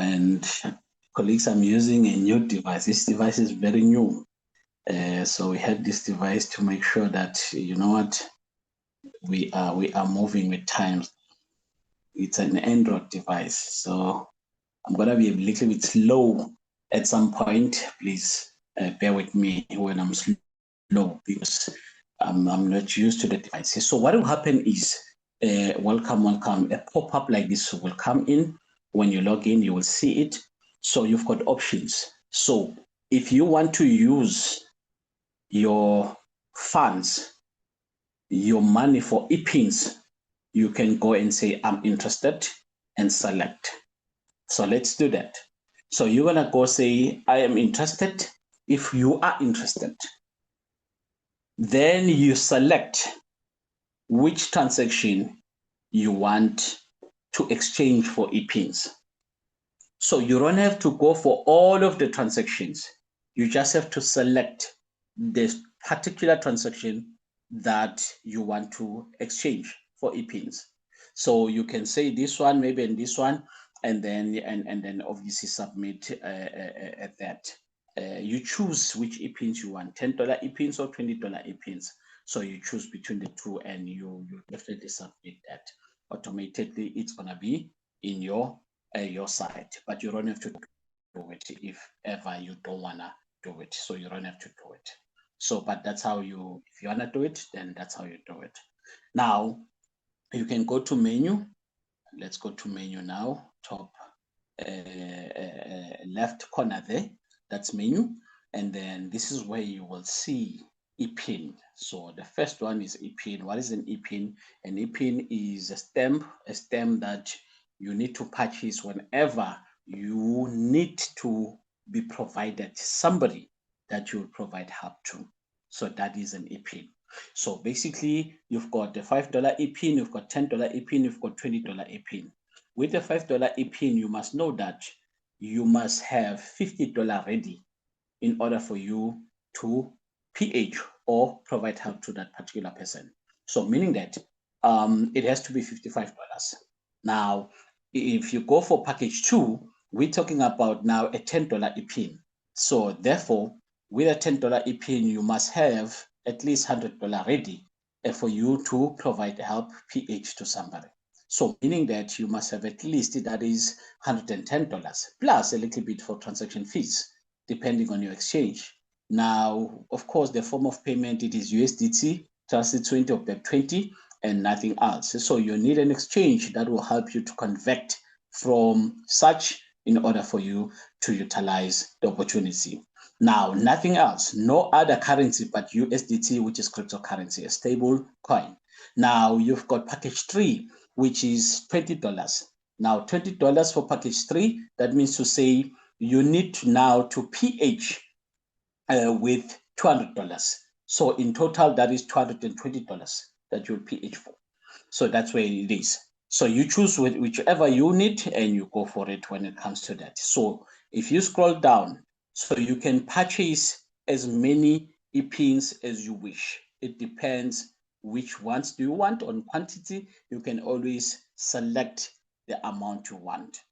And colleagues, I'm using a new device. This device is very new. So we had this device to make sure that, you know what, we are moving with times. It's an Android device. So I'm going to be a little bit slow at some point. Please bear with me when I'm slow because I'm not used to the devices. So what will happen is, welcome, a pop-up like this will come in. When you log in, you will see it. So you've got options. So if you want to use your funds, your money for e-pins, you can go and say, I'm interested and select. So let's do that. So you're going to go say, I am interested. If you are interested, then you select which transaction you want to exchange for e-pins. So you don't have to go for all of the transactions. You just have to select this particular transaction that you want to exchange for e-pins. So you can say this one, maybe and this one, and then obviously submit that. You choose which e-pins you want, $10 e-pins or $20 e-pins. So you choose between the two and you definitely submit that. Automatically, it's going to be in your site, but you don't have to do it if ever you don't want to do it. So you don't have to do it. So, but that's how you, if you want to do it, then that's how you do it. Now, you can go to menu. Let's go to menu now, top left corner there, that's menu. And then this is where you will see e-pin. So the first one is e-pin. What is an e-pin? An e-pin is a stamp that you need to purchase whenever you need to be provided somebody that you will provide help to. So that is an e-pin. So basically, you've got the $5 e-pin, you've got $10 e-pin, you've got $20 e-pin. With the $5 e-pin, you must know that you must have $50 ready in order for you to PH or provide help to that particular person. So meaning that it has to be $55. Now, if you go for package 2, we're talking about now a $10 e-pin. So therefore, with a $10 e-pin, you must have at least $100 ready for you to provide help PH to somebody. So meaning that you must have at least, that is $110 plus a little bit for transaction fees, depending on your exchange. Now, of course, the form of payment, it is USDT, TRC20 or BEP20, and nothing else. So you need an exchange that will help you to convert from such in order for you to utilize the opportunity. Now, nothing else, no other currency but USDT, which is cryptocurrency, a stable coin. Now, you've got package 3, which is $20. Now, $20 for package 3, that means to say you need to now to PH with $200. So in total, that is $220 that you'll PH for. So that's where it is. So you choose whichever you need and you go for it when it comes to that. So if you scroll down, so you can purchase as many e-pins as you wish. It depends which ones do you want on quantity. You can always select the amount you want.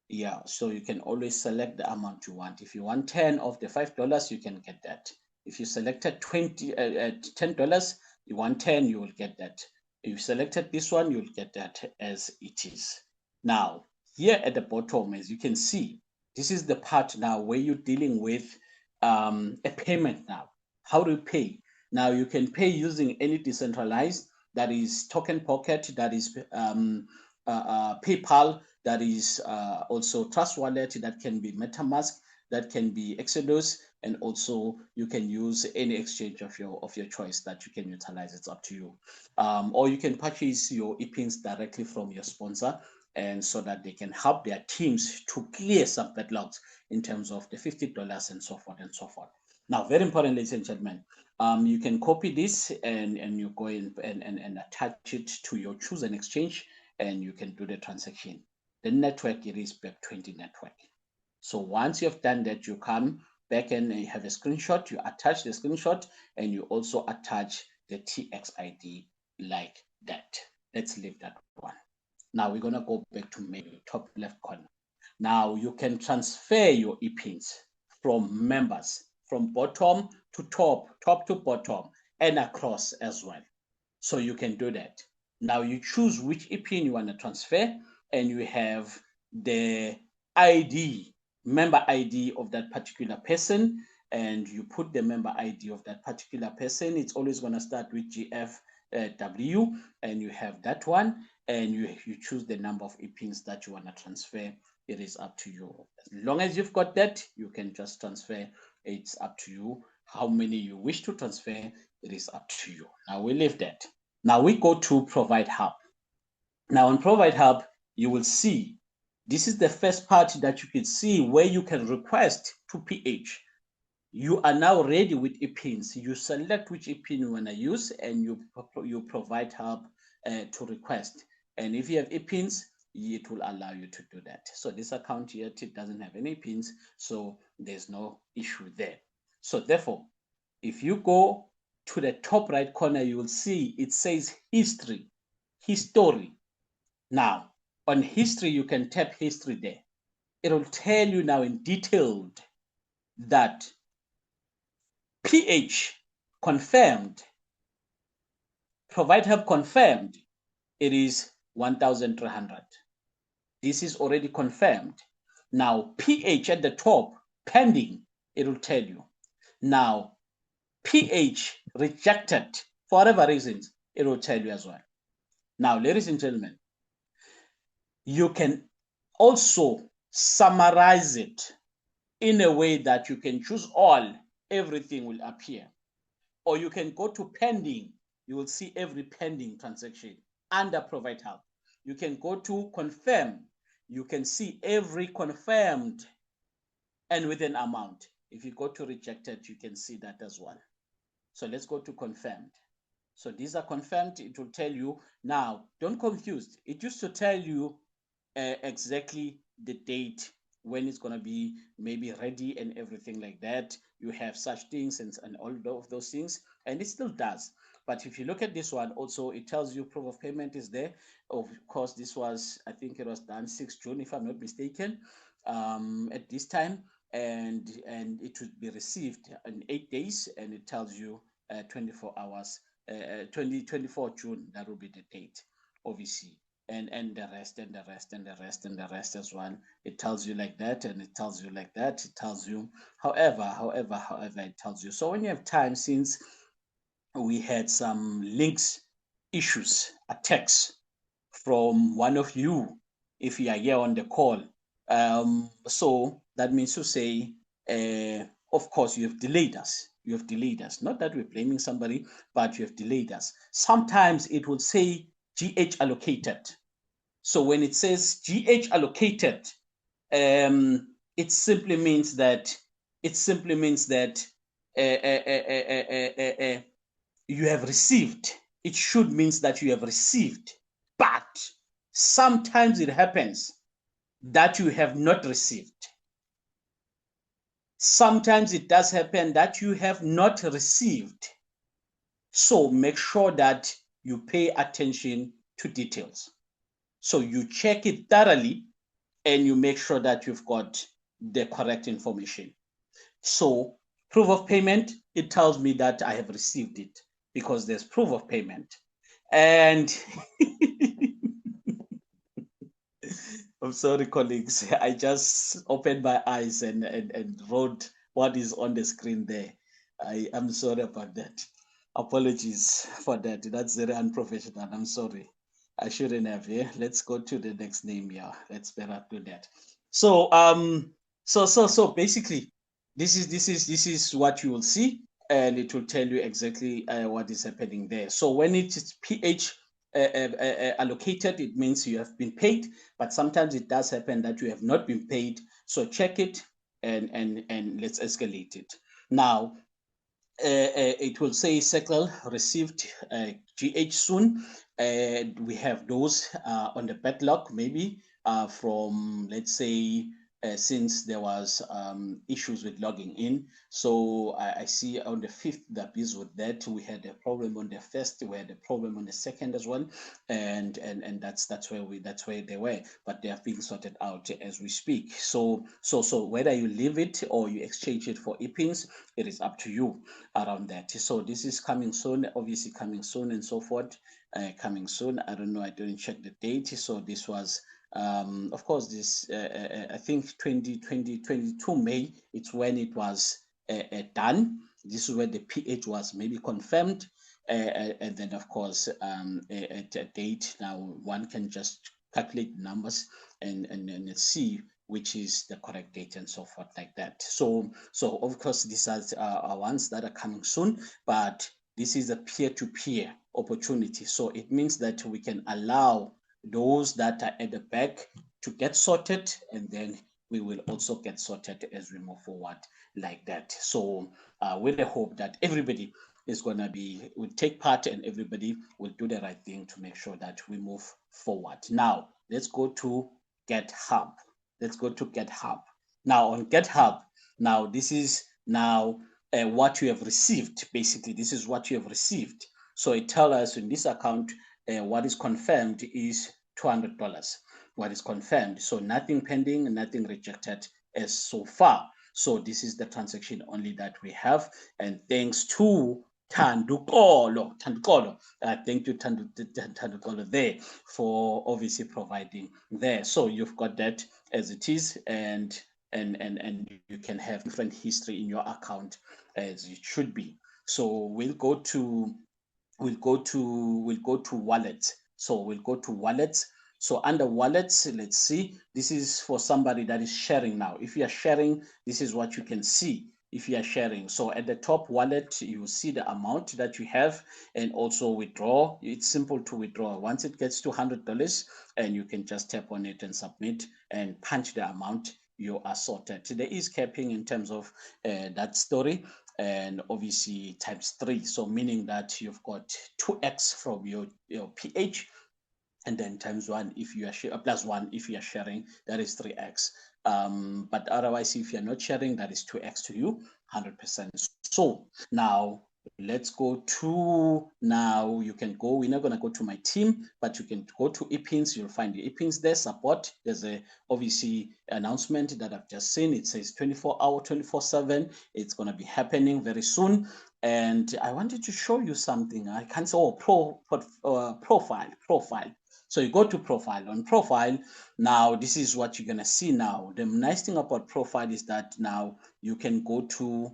Yeah, so you can always select the amount you want. If you want 10 of the $5, you can get that. If you selected $10, you want 10, you will get that. If you selected this one, you'll get that as it is. Now, here at the bottom, as you can see, this is the part now where you're dealing with a payment now. How do you pay? Now, you can pay using any decentralized, that is Token Pocket, that is PayPal, that is also Trust Wallet, that can be MetaMask, that can be Exodus, and also you can use any exchange of your choice that you can utilize. It's up to you. Or you can purchase your e-pins directly from your sponsor, and so that they can help their teams to clear some backlogs in terms of the $50 and so forth and so forth. Now, very important, ladies and gentlemen, you can copy this and you go in and attach it to your chosen exchange, and you can do the transaction. The network, it is BEP20 network. So once you've done that, you come back and you have a screenshot, you attach the screenshot, and you also attach the TX ID like that. Let's leave that one. Now we're going to go back to menu, top left corner. Now you can transfer your EPINs from members, from bottom to top, top to bottom, and across as well. So you can do that. Now you choose which EPIN you want to transfer, and you have the ID, member ID of that particular person, and you put the member ID of that particular person. It's always going to start with Gfw, and you have that one, and you choose the number of EPINs that you want to transfer. It is up to you. As long as you've got that, you can just transfer. It's up to you how many you wish to transfer. It is up to you. Now we leave that. Now we go to Provide Hub. Now on Provide Hub, you will see this is the first part that you can see where you can request to PH. You are now ready with EPINs. You select which EPIN you want to use, and you Provide Hub to request. And if you have EPINs, it will allow you to do that. So this account here, it doesn't have any EPINs, so there's no issue there. So therefore, if you go to the top right corner, you will see it says history. Now, on history, you can tap history there. It will tell you now in detailed that PH confirmed, Provide Hub confirmed, it is 1,300. This is already confirmed. Now, PH at the top, pending, it will tell you. Now, PH rejected for whatever reasons, it will tell you as well. Now, ladies and gentlemen, you can also summarize it in a way that you can choose all, everything will appear. Or you can go to pending, you will see every pending transaction under Provide Hub. You can go to confirm, you can see every confirmed and with an amount. If you go to rejected, you can see that as well. So let's go to confirmed. So these are confirmed. It will tell you. Now, don't confuse. It used to tell you exactly the date when it's going to be maybe ready and everything like that. You have such things and all of those things, and it still does. But if you look at this one, also it tells you proof of payment is there. Of course, this was, I think it was done 6 June, if I'm not mistaken, at this time, and it would be received in 8 days, and it tells you 24 hours, 24 June, that will be the date, obviously. And the rest and the rest and the rest and the rest as well. It tells you like that, and it tells you like that. It tells you, however, it tells you. So when you have time, since we had some links issues, attacks from one of you, if you are here on the call, so that means to say, of course, you have delayed us. You have delayed us. Not that we're blaming somebody, but you have delayed us. Sometimes it would say GH allocated. So when it says GH allocated, it simply means that you have received. It should means that you have received, but sometimes it happens that you have not received. Sometimes it does happen that you have not received. So make sure that you pay attention to details. So you check it thoroughly and you make sure that you've got the correct information. So proof of payment, it tells me that I have received it because there's proof of payment. And I'm sorry, colleagues. I just opened my eyes and wrote what is on the screen there. I am sorry about that. Apologies for that. That's very unprofessional. I'm sorry. I shouldn't have. Yeah. Let's go to the next name. Yeah. Let's better do that. So so basically, this is what you will see, and it will tell you exactly what is happening there. So when it is PH allocated, it means you have been paid, but sometimes it does happen that you have not been paid. So check it and let's escalate it. Now, it will say Circle received GH soon. We have those on the backlog, maybe from, let's say, since there was issues with logging in. So I see on the 5th that is with that. We had a problem on the 1st, we had a problem on the 2nd as well, and that's where they were, but they have been sorted out as we speak. So whether you leave it or you exchange it for ePins, it is up to you around that. So this is coming soon, obviously coming soon and so forth. Coming soon. I don't know. I didn't check the date. So this was of course, this I think 2022 May, it's when it was done. This is where the PH was maybe confirmed, and then of course at a date now one can just calculate numbers and see which is the correct date and so forth like that. So of course these are ones that are coming soon, but this is a peer-to-peer opportunity. So it means that we can allow those that are at the back to get sorted, and then we will also get sorted as we move forward like that. So with the hope that everybody is going to will take part and everybody will do the right thing to make sure that we move forward. Now let's go to GitHub. Let's go to GitHub. Now on GitHub, now this is now what you have received. Basically, this is what you have received. So it tells us in this account what is confirmed is $200. What is confirmed? So nothing pending, nothing rejected as so far. So this is the transaction only that we have. And thanks to Tandukolo, thank you Tandukolo there for obviously providing there. So you've got that as it is, and you can have different history in your account as it should be. So we'll go to wallets. So we'll go to wallets. So under wallets, let's see, this is for somebody that is sharing now. If you are sharing, this is what you can see if you are sharing. So at the top wallet, you see the amount that you have and also withdraw. It's simple to withdraw. Once it gets to $100, and you can just tap on it and submit and punch the amount, you are sorted. There is capping in terms of that story, and obviously times 3, so meaning that you've got 2x from your pH, and then times 1 if you are plus 1 if you are sharing, that is 3x. But otherwise, if you're not sharing, that is 2x to you 100%. So now let's go to, now you can go, we're not going to go to my team, but you can go to ePins. You'll find the ePins there, support. There's a obviously announcement that I've just seen. It says 24-hour 24/7. It's going to be happening very soon. And I wanted to show you something. I can't say, profile. So you go to profile. On profile, now this is what you're going to see now. The nice thing about profile is that now you can go to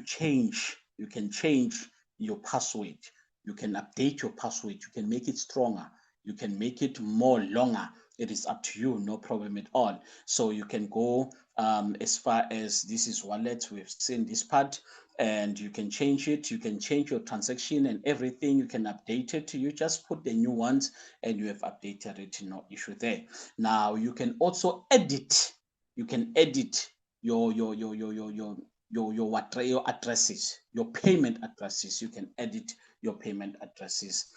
change. You can change your password. You can update your password. You can make it stronger. You can make it more longer. It is up to you, no problem at all. So you can go as far as this is wallet. We've seen this part, and you can change it. You can change your transaction and everything. You can update it. You just put the new ones and you have updated it, no issue there. Now you can also edit. You can edit your addresses, your payment addresses. You can edit your payment addresses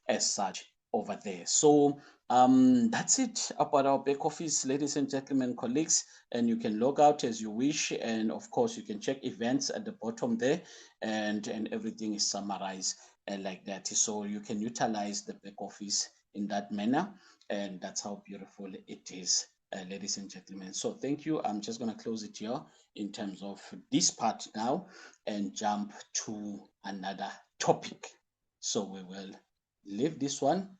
as such over there. So that's it about our back office, ladies and gentlemen, colleagues. And you can log out as you wish, and of course you can check events at the bottom there, and everything is summarized like that. So you can utilize the back office in that manner, and that's how beautiful it is, ladies and gentlemen. So thank you. I'm just going to close it here in terms of this part now and jump to another topic. So we will leave this one